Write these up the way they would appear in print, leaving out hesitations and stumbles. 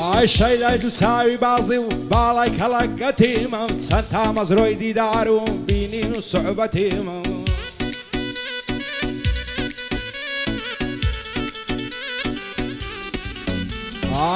عیشەی لای دوو چاوی بازی و باڵای کەڵەکەتیمە چەند تا مەزرۆی دیدار و بینین و سوحبەتیمە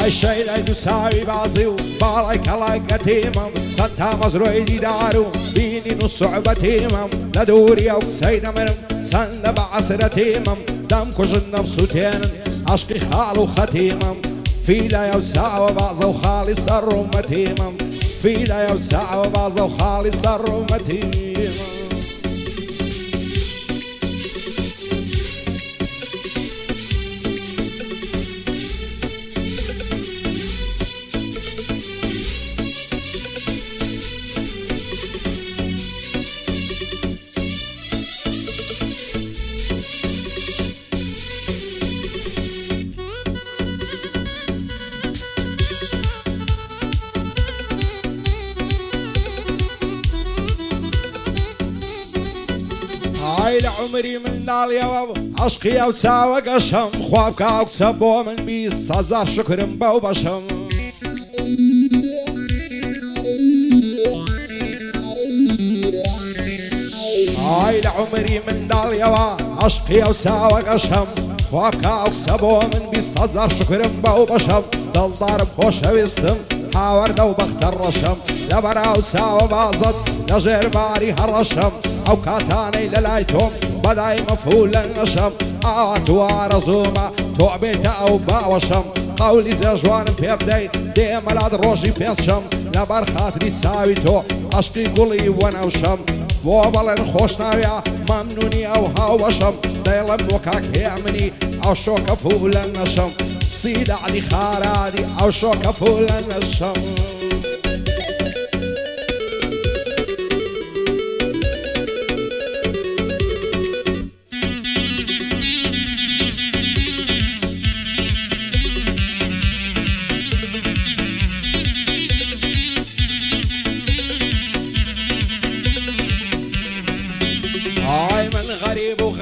عیشەی لای دوو چاوی بازی و باڵای کەڵەکەتیمە چەند تا مەزرۆی دیدار و بینین و سوحبەتیمە لە دووری ئەو قسەی نەمرم چەندە بە عەسرەتیمەم دەم کوژن دەم سووتێنن عەشقی خاڵ و خەتیمەم فیلایە و چاوە بازە و خاڵی سەر ڕوومەتیمەم فیلایە و چاوە بازە و خاڵی سەر ڕوومەتیمەم لعمري من ناڵیەوە عەشقی ئەو چاوە گەشەم خواب کە ئەو کچە بۆ من 20,000 شکرم بەو بەشەم ئای لە عمری من ناڵیەوە عەشقی ئەو چاوە گەشەم خواب کە ئەو کچە بۆ من 20,000 شکرم بەو بەشەم دڵدارم خۆشەویستم هاوەردە و بەختە ڕەشەم لەبەر ئەو چاوە بازت لە ژێرباری هەڕەشەم ئەو کاتانەی لە لای تۆم بەلای مەفول لە نەشەم ئاوا توارە زوومە تۆ بێتە ئەو باوەشەم قەولی جێژوانم پێ بدەی دێمەلات ڕۆژی پێنجشەم لەبەر خاتری چاوی تۆ عەشقی گوڵی وەنەوشەم بۆ بەڵێن خۆشناویە مەمنونی ئەو هاوبەشەم دەیڵم بۆ کاک هێمنی ئەو شۆکە فول لە نەشەم سیدە عەلی خارادی ئەو شۆکە فول لە نەشەم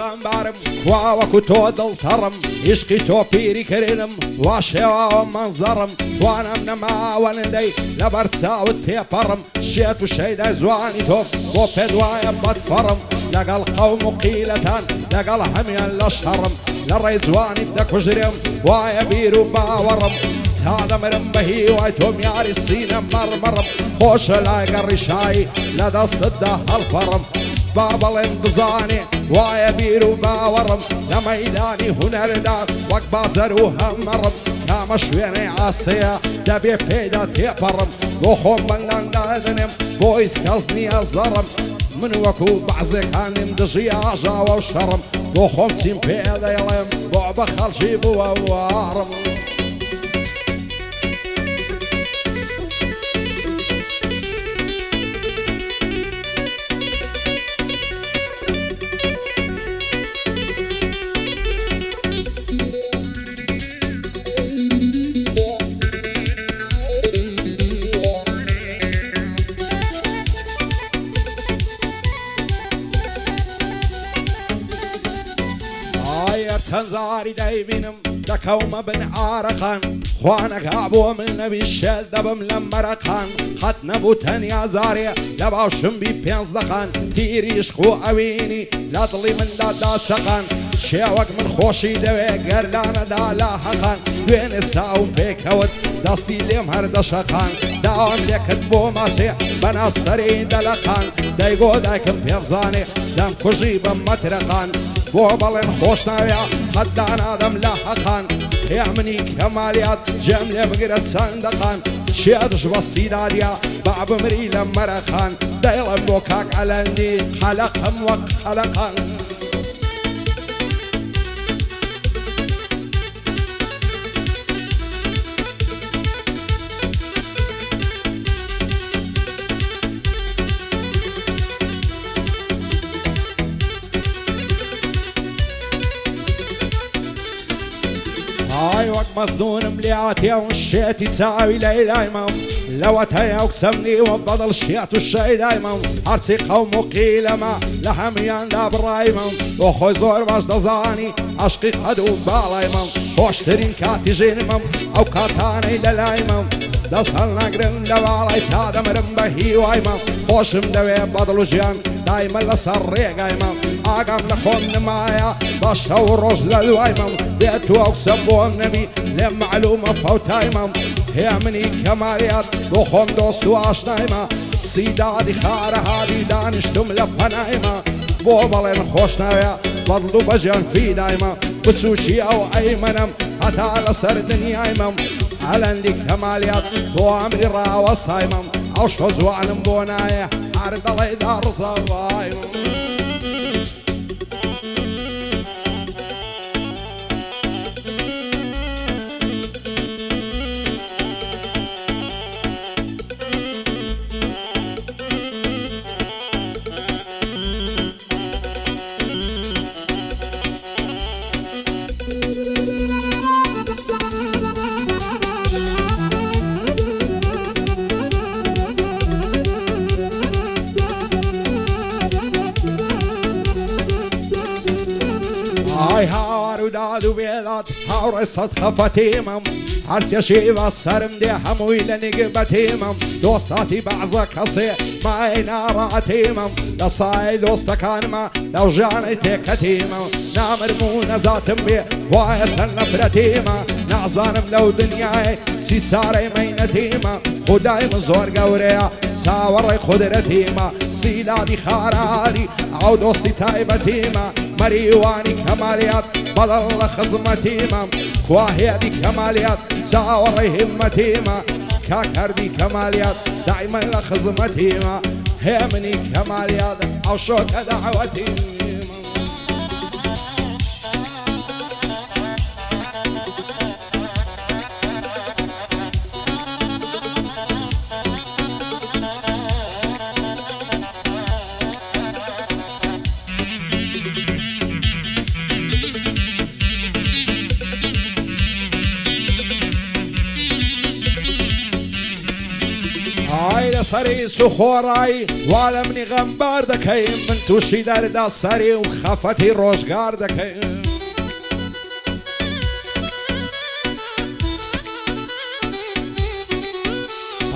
غەمبارم خواوەکو تۆ دڵتەڕم عیشقی تۆ پیری کردم وا شێواوە مەنزەڕم توانم نەماوەنندەی لەبەر چاوت تێپەڕم شێت و شەیدای زوانی تۆ بۆ پێت وایە بەدفەڕم لەگەڵ قەوم و قیلەتان لەگەڵ هەمیان لە شەڕم لە ڕێی جوانیت دەکوژرم وایە بیر و باوەڕم تا دەمرم بە هیوای تۆم یاری سینە مەڕمەڕم خۆشە لای گەڕیشایی لە دەستتدا هەڵپەڕم با بەڵێن بزانێ وایە بیر و باوەڕم لە مەیدانی هونەردا وەک بازەر و هەمەڕم کامە شوێنەی ئاسەیە دەبێ پێدا تێپەڕم بۆ خۆم بەندەنگدادنم بۆ هیچ کەس نییە زەڕم من وەکو بەعزێکانیم دژی ئاژاوە و شەڕم بۆ خۆم چیم پێ دەیڵێم بۆ بە خەڵکی بووە وارم هەنزاری دەیبینم دەکەومە بن ئارەخان خوانەکا بۆ من نەبی شێت دەبم لە مەرەقان خەت نەبوو تەنیا زارێ لە باشم بی پێنج دەخان تیری عشق و ئەوینی لە دڵی مندا داچەقان شێوەک من خۆشی دەوێ گەردانەدا لا حەقان دوێنێ چاوم پێکەوت دەستی لێم هەردەشەقان داوام لێکرد بۆ ماسێ بەناس سەری دەلەقان دەیگۆ دایکم پێبزانێ دەم کوژی بە مەترەقان بۆ بەڵێن خۆشناویە قەددانادەم لە حەقان هێمنی کەمالیات جێم لێ بگرە چەندەقان شێدش بە سیدادیە با بمری لە مەرەقان دەیڵم بۆ کاک ئەلەندی خەلەقم وەک خەلەقان وەک مەزنونم لاتێ و شێتی چاوی لەیلایمەم لەوە تەنیا و کچەمنیوە بەدڵ شێت و شەیدایمەم هەرچی قەوم و قیلەمە لە هەمویاندا بڕایمەم بۆ خۆی زۆر باش دەزانی عەشقی قەد و باڵایمەم خۆشترین کاتی ژینمەم ئەو کاتانەی لەلایمەم دەست هەڵ ناگرن لە باڵای تا دەمرم بە هیوایمەم خۆشم دەوێ بەدڵ و ژیان دایمە لەسەر ڕێگایمەم ئاگام لە خۆم نمایە بە شەو ڕۆژ لە دوایمەم بێت و ئەو کچە بۆم نەبی لێم معلومە فەوتایمەم هەیە منی کەمالیات بۆ خۆم دۆست و ئاشنایمە سیدادی خارەهادی دانیشتم لە پەنایمە بۆ بەڵێن خۆش ناوێ بەدڵ و بەژیان فیدایمە بچووکی ئەو ئەیمەنم هەتا لەسەر دنیایمەم هەلەندی کەمالیات بۆ ئەمری ڕاوەستایمەم ئەو شۆ جوانم بۆ نایە هەر دەڵێ داڕزەوایمە ئای هاوار و داد و بێداد هاوڕێ سەد خەفەتێمەم هەرچێشی بە سەرم دێ هەمووی لە نیگبەتێمەم دۆستاتی بەعزە کەسێ مای ناڕەعەتێمەم لە سایە دۆستەکانمە لەو ژیانەی تێکەتێمە نامرم و نەجاتم بێ وایە چەند نەفرەتێمە نازانم لەو دنیای چی چارەی مەینەتێمە خودای من زۆر گەورەیە چاوەڕێی قودرەتێمە سیلادی خاراری ئەو دۆستی تایبەتێمە مەریوانی کەمالیات بەدڵ لە خزمەتێمەم کواهێدی کەمالیات چاوەڕێی هیمەتێمە کاکەردی کەمالیات دایمە لە خزمەتێمە هەیە منی کەمالیات ئەو شۆکە دەعوەتێمە ئای لەسەری سوخۆڕایی وا لە منی غەمبار دەکەی من تووشی دەردا سەری و خەفەتی ڕۆژگار دەکەی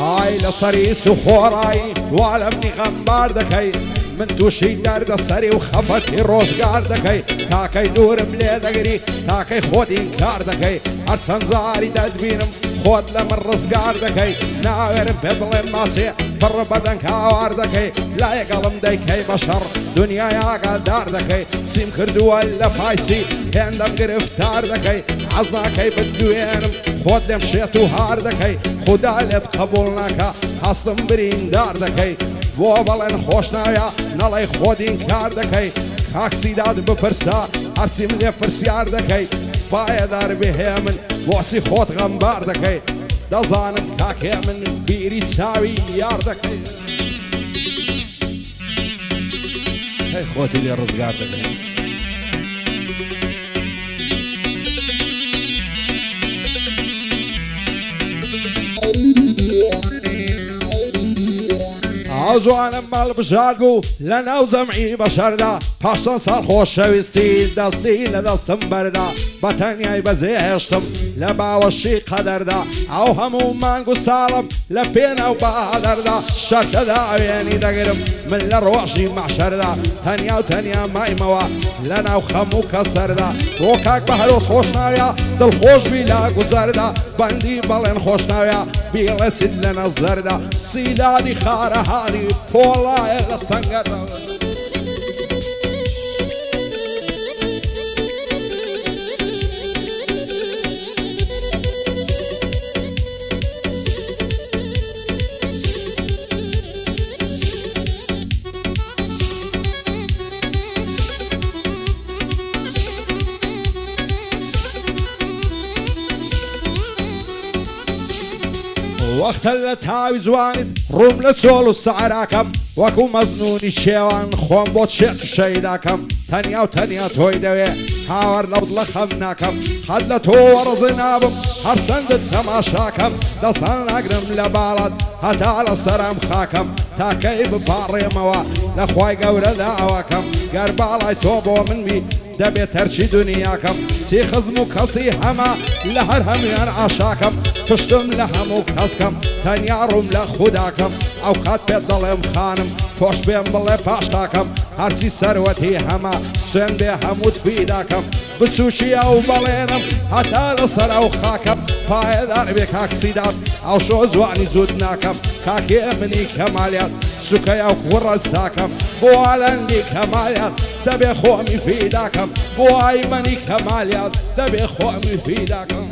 ئای لەسەری سوخۆڕایی وا لە منی غەمبار دەکەی من تووشی دەردە سەری و خەفەتی ڕۆژگار دەکەی تاکەی دوورم لێ دەگری تاکەی خۆتی کار دەکەی هەرچەند زاری دەدبینم خۆت لە من ڕزگار دەکەی ناوێرم پێ بڵێن ماسێ پڕ بەدەنگ هاوار دەکەی لایەگەڵم دەیکەی بەشەڕ دنیای ئاگادار دەکەی سیم کردووە لە پایچی هێندەم گرفتار دەکەی حەز ناکەی بتوێنم خۆت لێم شێت و هار دەکەی خودا لێت قبوڵ ناکە هەستم بریندار دەکەی بۆ بەڵێن خۆش ناویە نەڵێی خۆدین کار دەکەی کاکسیداد بپرسا هەرچیم لێ پرسیار دەکەی پایەدار بهێ من بۆچی خۆت غەمبار دەکەی دەزانم کاکێ من بیری چاوی یار دەکەی هەی خۆتی لێ ڕزگار دەکەی ئازوانم مەڵ بژارگ و لە ناو زەمعی بەشەردا پاشان ساڵ خۆشەویستی دەستی لە دەستم بەردا بە تەنیای بەجێهێشتم لە باوەشی قەدەردا ئەو هەموو مانگ و ساڵم لە پێناو بەهادەردا شەرتەدا ئەوێنی دەگرم من لە ڕۆژی مەحشەردا تەنیا و تەنیا مایمەوە لە ناو خەم و کەسەردا بۆ کاک بە هەرۆز خۆش ناویە دڵخۆش بی لا گوزەردا بەندی بەڵێن خۆش ناویە بیڵەسید لە نەزەردا سیلادی خارەهاری پۆڵایە لە سەنگەردا وەختە لە تاوی جوانیت ڕووم لە چۆڵ و سەعراکەم وەکو مەزنونی شێوان خۆم بۆ چێت شەیداکەم تەنیا و تەنیا تۆی دەوێ هاوەر لەو دڵە خەم ناکەم حەد لە تۆ وەڕزی نابم هەرچەندت تەماشاکەم دەسان ناگرم لە باڵات هەتا لە سەرم خاکەم تاکەی بپاڕێمەوە لە خوای گەورەدا ئەوەکەم گەر باڵای تۆ بۆ من بی دەبێت تەرچی دنیاکەم سی خزم و کەسی هەما لە هەر هەمیان عاشاکەم پشتم لە هەموو کەسکەم تەنیا ڕووم لە خوداکەم ئەو قەت پێت دەڵێم خانم تۆش پێم بڵێ پاشتاکەم هەرچی سەروەتی هەما سوێن بێ هەمووت پیداکەم بچوشی ئەو بەڵێنم هەتا لەسەر ئەو خاکەم پایەدار بێ کاکسیدات ئەو شۆ جوانی زود ناکەم کاکێ منی کەمالیات سوکەی ئەو کوڕە چاکەم بۆ ئالەنگی کەمالیات دەبێ خۆمی پیداکەم بۆ ئایمەنی کەمالیات دەبێ خۆمی پیداکەم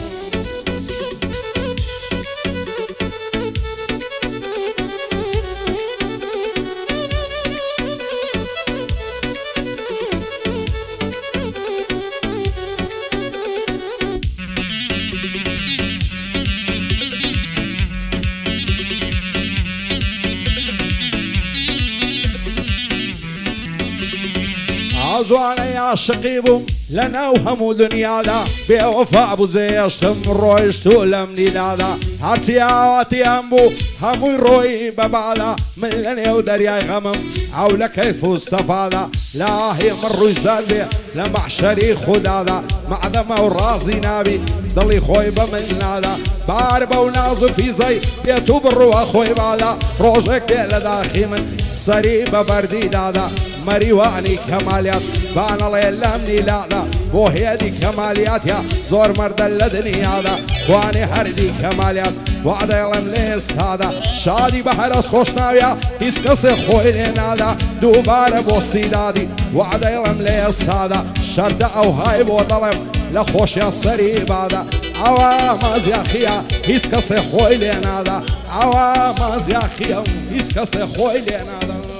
زوانەی عاشقی بووم لە ناو هەموو دنیادا بێوەفا بوو جێشتم ڕۆیشت و لەم نیلادا هەرچی ئاواتیان بوو هەمووی ڕۆی بەبادا من لە نێو دەریای غەمم ئەو لە کەیف و سەفادا لاهی من ڕووی زار بێ لە مەحشەری خودادا مەعدەمە و ڕازی نابی دڵی خۆی بە من نادا بار بەو ناز و فیزەی بێت و بڕوە خۆی بادا ڕۆژێک دێ لە داخی من سەری بە بەردی دادا مەریوانی کەمالیات بانەڵێ لەم نیلادا بۆ هێدی کەمالیاتیا زۆر مەردە لە دنیادا وانێ هەردی کەمالیات وعدەڵم لێ ئێستادا شادی بە هەرەس خۆشناویە هیچ کەسێ خۆی لێ نادا دووبارە بۆ سیدادی وعدەڵم لێ ئێستادا شەردە ئەو های بۆ دەڵێم لە خۆشیە سەری بادا ئەوە مازیاخیە هیچ کەسێ خۆی لێ نادا ئەوە مازیاخیە هیچ کەسێ خۆی لێ نادا